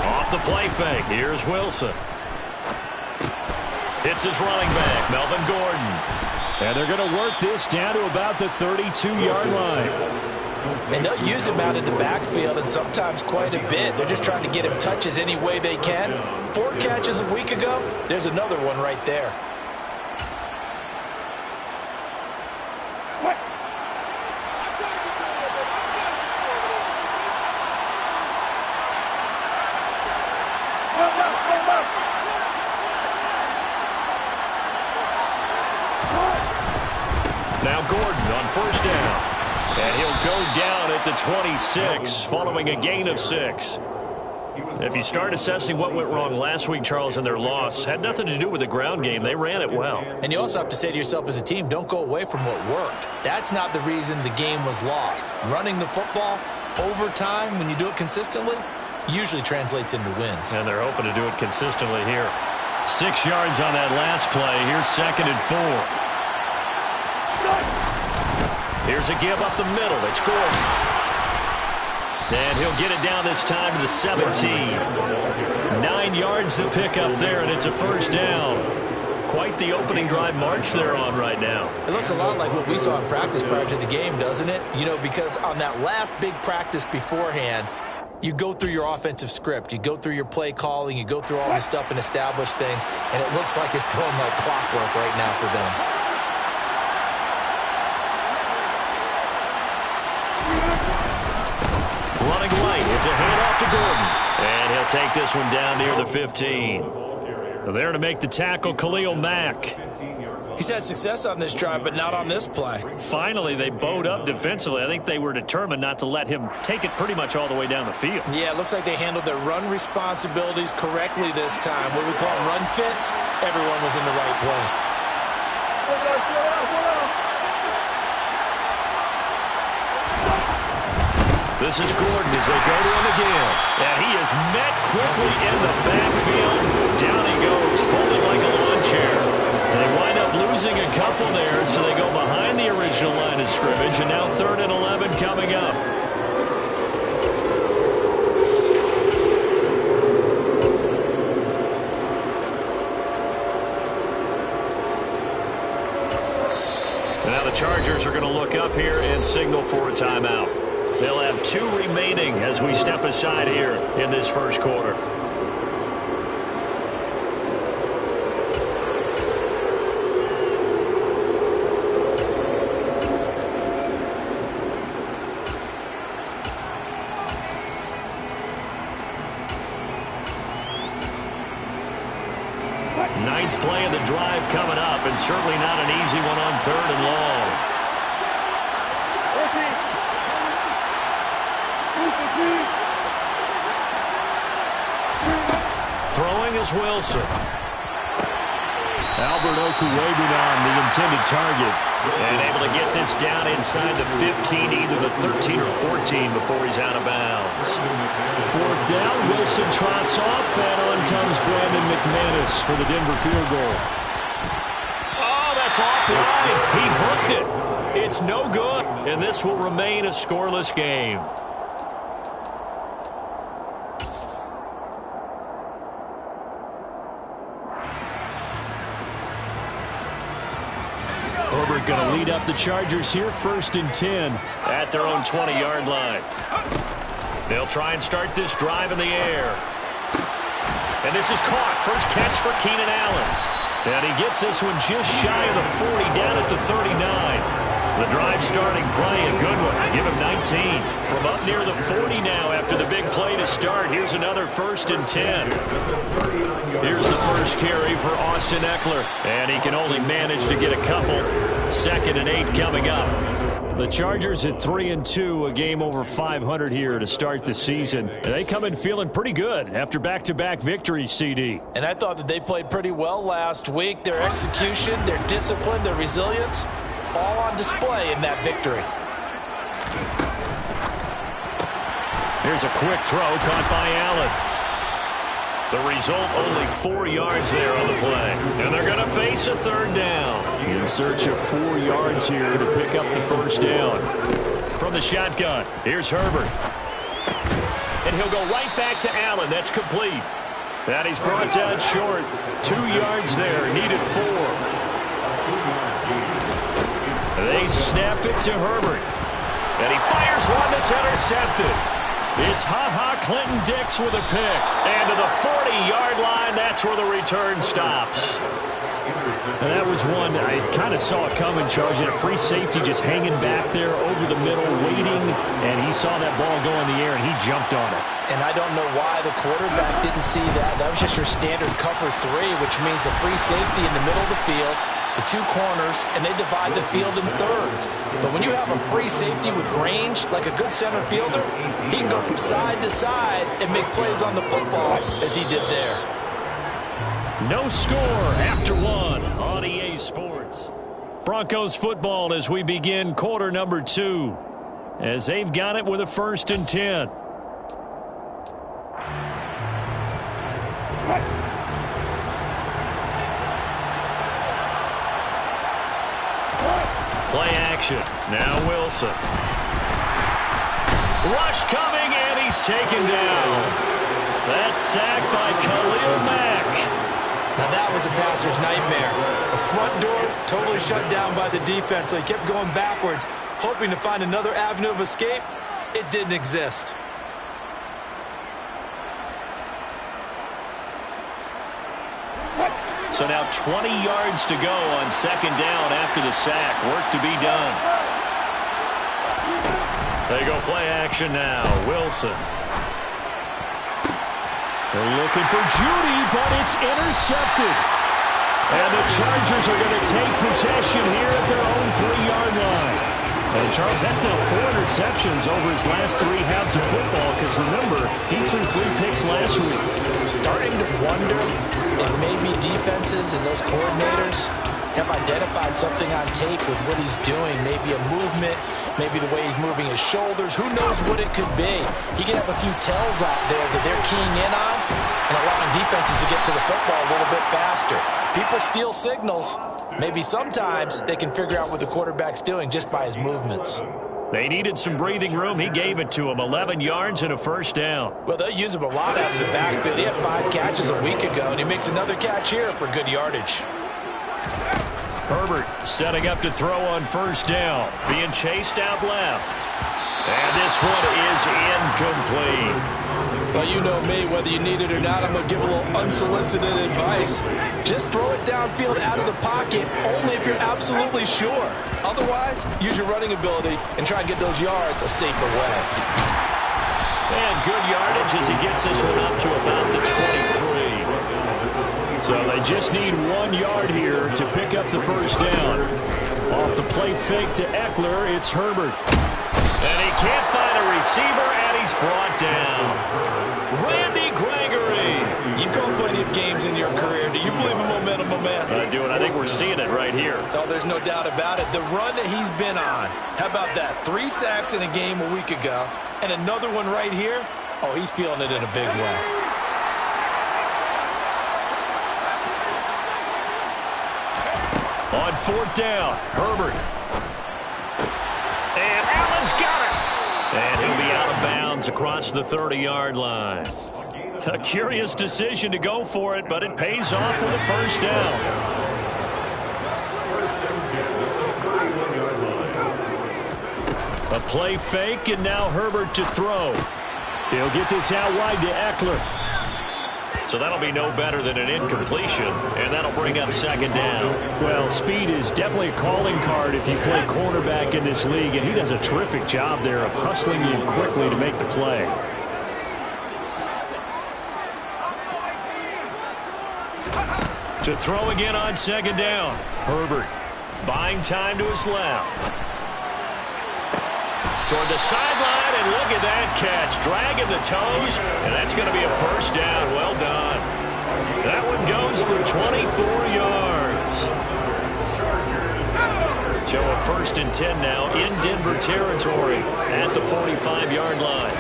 Off the play fake. Here's Wilson. It's his running back, Melvin Gordon. And they're going to work this down to about the 32-yard line. And they'll use him out in the backfield, and sometimes quite a bit. They're just trying to get him touches any way they can. 4 catches a week ago. There's another one right there. Now Gordon on first down. And he'll go down at the 26 following a gain of 6. If you start assessing what went wrong last week, Charles, in their loss, had nothing to do with the ground game. They ran it well. And you also have to say to yourself as a team, don't go away from what worked. That's not the reason the game was lost. Running the football over time, when you do it consistently, usually translates into wins. And they're hoping to do it consistently here. 6 yards on that last play. Here's 2nd and 4. Here's a give up the middle. It's Gordon. And he'll get it down this time to the 17. 9 yards to pick up there, and it's a first down. Quite the opening drive march they're on right now. It looks a lot like what we saw in practice prior to the game, doesn't it? You know, because on that last big practice beforehand, you go through your offensive script. You go through your play calling. You go through all this stuff and establish things, and it looks like it's going like clockwork right now for them. Running right. It's a handoff to Gordon. And he'll take this one down near the 15. There to make the tackle, Khalil Mack. He's had success on this drive, but not on this play. Finally, they bowed up defensively. I think they were determined not to let him take it pretty much all the way down the field. Yeah, it looks like they handled their run responsibilities correctly this time. What we call run fits, everyone was in the right place. This is Gordon as they go to him again. And he is met quickly in the backfield. Down he goes, folded like a lawn chair. They wind up losing a couple there, so they go behind the original line of scrimmage, and now 3rd and 11 coming up. Now the Chargers are going to look up here and signal for a timeout. They'll have 2 remaining as we step aside here in this first quarter. Ninth play of the drive coming up, and certainly not an easy one on 3rd and long. Throwing is Wilson. Albert Okwuegbunam, the intended target. And able to get this down inside the 15, either the 13 or 14 before he's out of bounds. 4th down, Wilson trots off, and on comes Brandon McManus for the Denver field goal. Oh, that's offline. He hooked it. It's no good, and this will remain a scoreless game. Herbert going to lead up the Chargers here, 1st and 10. At their own 20-yard line. They'll try and start this drive in the air. And this is caught. First catch for Keenan Allen. And he gets this one just shy of the 40, down at the 39. The drive starting play, a good one. Give him 19. From up near the 40 now after the big play to start. Here's another 1st and 10. Here's the first carry for Austin Ekeler. And he can only manage to get a couple. 2nd and 8 coming up. The Chargers at 3-2, a game over 500 here to start the season. And they come in feeling pretty good after back-to-back victories, CD. And I thought that they played pretty well last week. Their execution, their discipline, their resilience, all on display in that victory. Here's a quick throw caught by Allen. The result, only 4 yards there on the play. And they're going to face a third down. In search of 4 yards here to pick up the first down. From the shotgun, here's Herbert. And he'll go right back to Allen. That's complete. And he's brought down short. 2 yards there, needed 4. They snap it to Herbert. And he fires one that's intercepted. It's Ha-Ha Clinton Dix with a pick. And to the 40-yard line, that's where the return stops. And that was one I kind of saw it coming, charging a free safety just hanging back there over the middle, waiting, and he saw that ball go in the air, and he jumped on it. And I don't know why the quarterback didn't see that. That was just your standard cover 3, which means a free safety in the middle of the field, the 2 corners, and they divide the field in thirds. But when you have a free safety with range, like a good center fielder, he can go from side to side and make plays on the football as he did there. No score after 1 on EA Sports. Broncos football as we begin quarter number 2, as they've got it with a 1st and 10. Play action. Now Wilson. Rush coming, and he's taken down. That's sacked by Khalil Mack. Now that was a passer's nightmare. The front door totally shut down by the defense, so he kept going backwards, hoping to find another avenue of escape. It didn't exist. So now 20 yards to go on 2nd down after the sack. Work to be done. They go play action now. Wilson. They're looking for Judy, but it's intercepted. And the Chargers are going to take possession here at their own 3-yard line. And Charles, that's now 4 interceptions over his last 3 halves of football, because remember, he threw 3 picks last week. Starting to wonder if maybe defenses and those coordinators have identified something on tape with what he's doing, maybe a movement, maybe the way he's moving his shoulders. Who knows what it could be? He could have a few tells out there that they're keying in on and allowing defenses to get to the football a little bit faster. People steal signals. Maybe sometimes they can figure out what the quarterback's doing just by his movements. They needed some breathing room. He gave it to him. 11 yards and a 1st down. Well, they'll use him a lot out of the backfield. He had 5 catches a week ago, and he makes another catch here for good yardage. Herbert setting up to throw on 1st down. Being chased out left. And this one is incomplete. Well, you know me, whether you need it or not, I'm going to give a little unsolicited advice. Just throw it downfield out of the pocket, only if you're absolutely sure. Otherwise, use your running ability and try and get those yards a safer way. And good yardage as he gets this one up to about the 23. So they just need 1 yard here to pick up the 1st down. Off the play fake to Eckler, it's Herbert. And he can't find a receiver, and he's brought down. Randy Gregory. You've called plenty of games in your career. Do you believe in momentum, my man? I do, and I think we're seeing it right here. Oh, there's no doubt about it. The run that he's been on. How about that? 3 sacks in a game a week ago, and another one right here. Oh, he's feeling it in a big way. On 4th down, Herbert. And Allen's got it. And he'll be out of bounds across the 30-yard line. A curious decision to go for it, but it pays off with a 1st down. A play fake, and now Herbert to throw. He'll get this out wide to Eckler. So that'll be no better than an incompletion, and that'll bring up 2nd down. Well, speed is definitely a calling card if you play cornerback in this league, and he does a terrific job there of hustling in quickly to make the play. To throw again on 2nd down. Herbert buying time to his left. Toward the sideline, and look at that catch. Dragging the toes, and that's going to be a 1st down. Well done. That one goes for 24 yards. So a 1st and 10 now in Denver territory at the 45-yard line.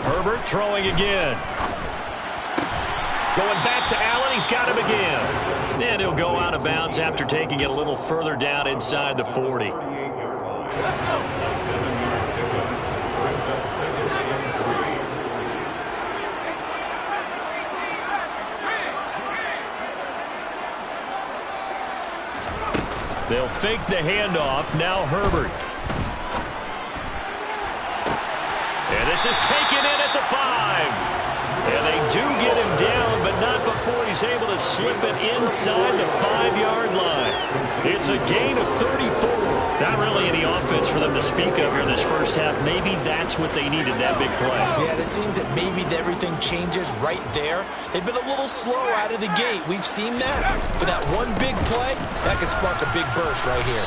Herbert throwing again. Going back to Allen, he's got him again. And he'll go out of bounds after taking it a little further down inside the 40. They'll fake the handoff. Now Herbert. And this is taken in at the 5. And they do get him down, but not before he's able to slip it inside the 5-yard line. It's a gain of 34. Not really any offense for them to speak of here in this first half. Maybe that's what they needed, that big play. Yeah, it seems that maybe everything changes right there. They've been a little slow out of the gate. We've seen that. But that one big play, that could spark a big burst right here.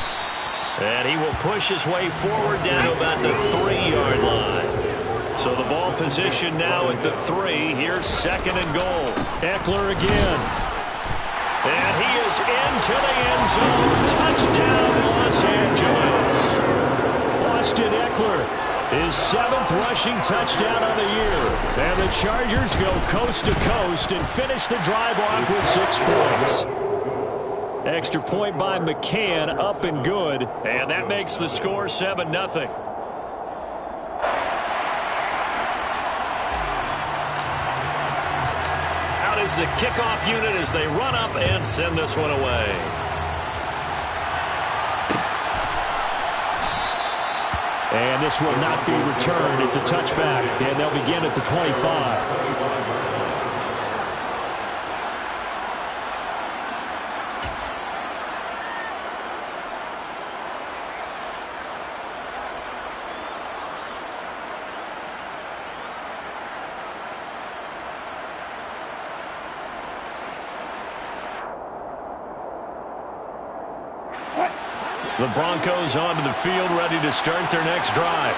And he will push his way forward down to about the 3-yard line. So the ball position now at the 3. Here's 2nd and goal. Eckler again. And he is into the end zone. Touchdown, Los Angeles. Austin Eckler, his 7th rushing touchdown on the year. And the Chargers go coast to coast and finish the drive off with 6 points. Extra point by McCann, up and good. And that makes the score 7-0. Is the kickoff unit as they run up and send this one away. And this will not be returned. It's a touchback, and they'll begin at the 25. The Broncos onto the field, ready to start their next drive.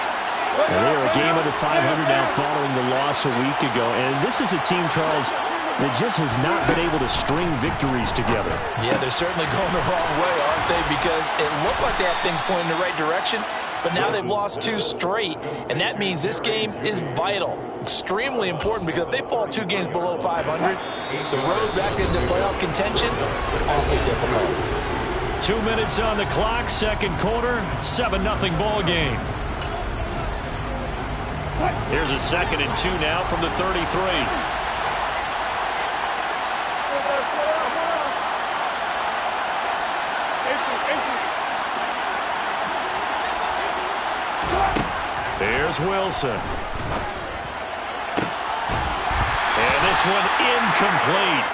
And they're a game under 500 now following the loss a week ago. And this is a team, Charles, that just has not been able to string victories together. Yeah, they're certainly going the wrong way, aren't they? Because it looked like they had things pointing in the right direction, but now they've lost 2 straight. And that means this game is vital, extremely important, because if they fall 2 games below 500, the road back into playoff contention, awfully difficult. 2 minutes on the clock, 2nd quarter, 7-0 ball game. Here's a 2nd and 2 now from the 33. There's Wilson. And this one incomplete.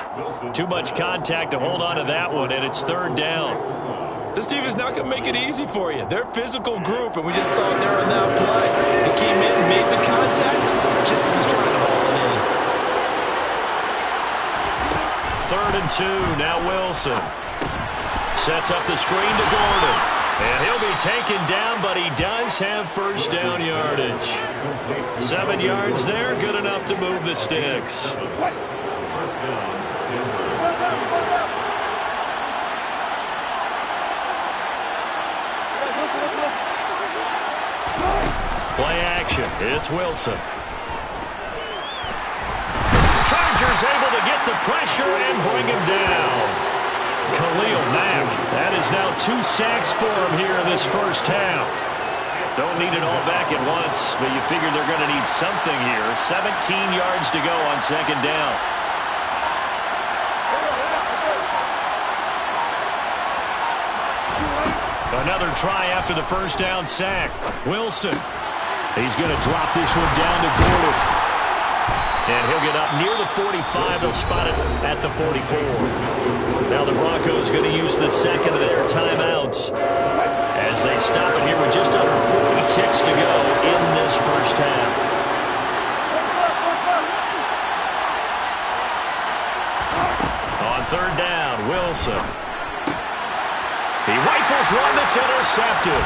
Too much contact to hold on to that one, and it's 3rd down. This team is not going to make it easy for you. They're a physical group, and we just saw it there on that play. They came in, made the contact, just as he's trying to haul it in. 3rd and 2, now Wilson. Sets up the screen to Gordon. And he'll be taken down, but he does have 1st down yardage. 7 yards there, good enough to move the sticks. Play action. It's Wilson. Chargers able to get the pressure and bring him down. Khalil Mack. That is now 2 sacks for him here in this first half. Don't need it all back at once, but you figure they're going to need something here. 17 yards to go on 2nd down. Another try after the 1st down sack. Wilson. He's going to drop this one down to Gordon. And he'll get up near the 45. They'll spot it at the 44. Now the Broncos going to use the 2nd of their timeouts as they stop it here with just under 40 ticks to go in this first half. On 3rd down, Wilson. He rifles one that's intercepted.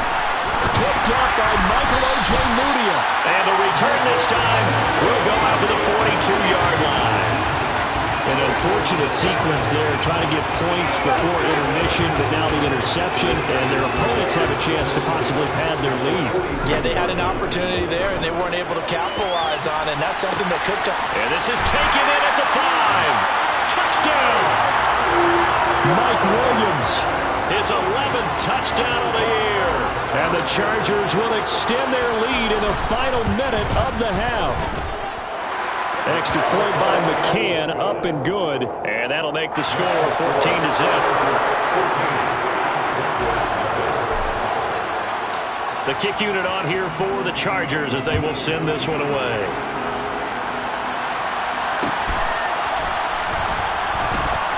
Picked up by Michael Ojemudia. And the return this time will go out to the 42-yard line. An unfortunate sequence there, trying to get points before intermission, but now the interception, and their opponents have a chance to possibly pad their lead. Yeah, they had an opportunity there, and they weren't able to capitalize on it, and that's something that could come. And this is taken in at the 5. touchdown! Mike Williams. His 11th touchdown of the year. And the Chargers will extend their lead in the final minute of the half. Extra point by McCann, up and good. And that'll make the score 14-0. The kick unit on here for the Chargers as they will send this one away.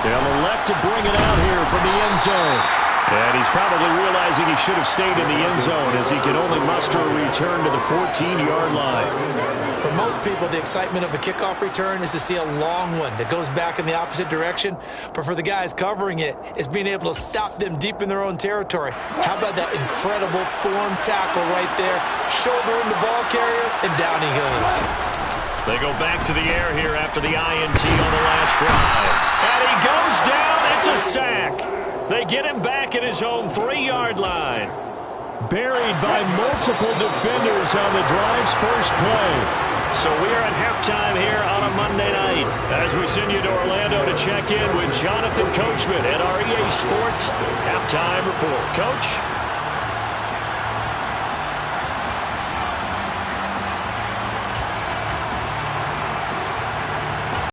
They'll elect to bring it out here from the end zone. And he's probably realizing he should have stayed in the end zone as he can only muster a return to the 14-yard line. For most people, the excitement of a kickoff return is to see a long one that goes back in the opposite direction. But for the guys covering it, it's being able to stop them deep in their own territory. How about that incredible form tackle right there? Shoulder in the ball carrier, and down he goes. They go back to the air here after the INT on the last drive. And he goes down. It's a sack. They get him back at his own 3-yard line. Buried by multiple defenders on the drive's first play. So we are at halftime here on a Monday night as we send you to Orlando to check in with Jonathan Coachman at our EA Sports Halftime Report. Coach?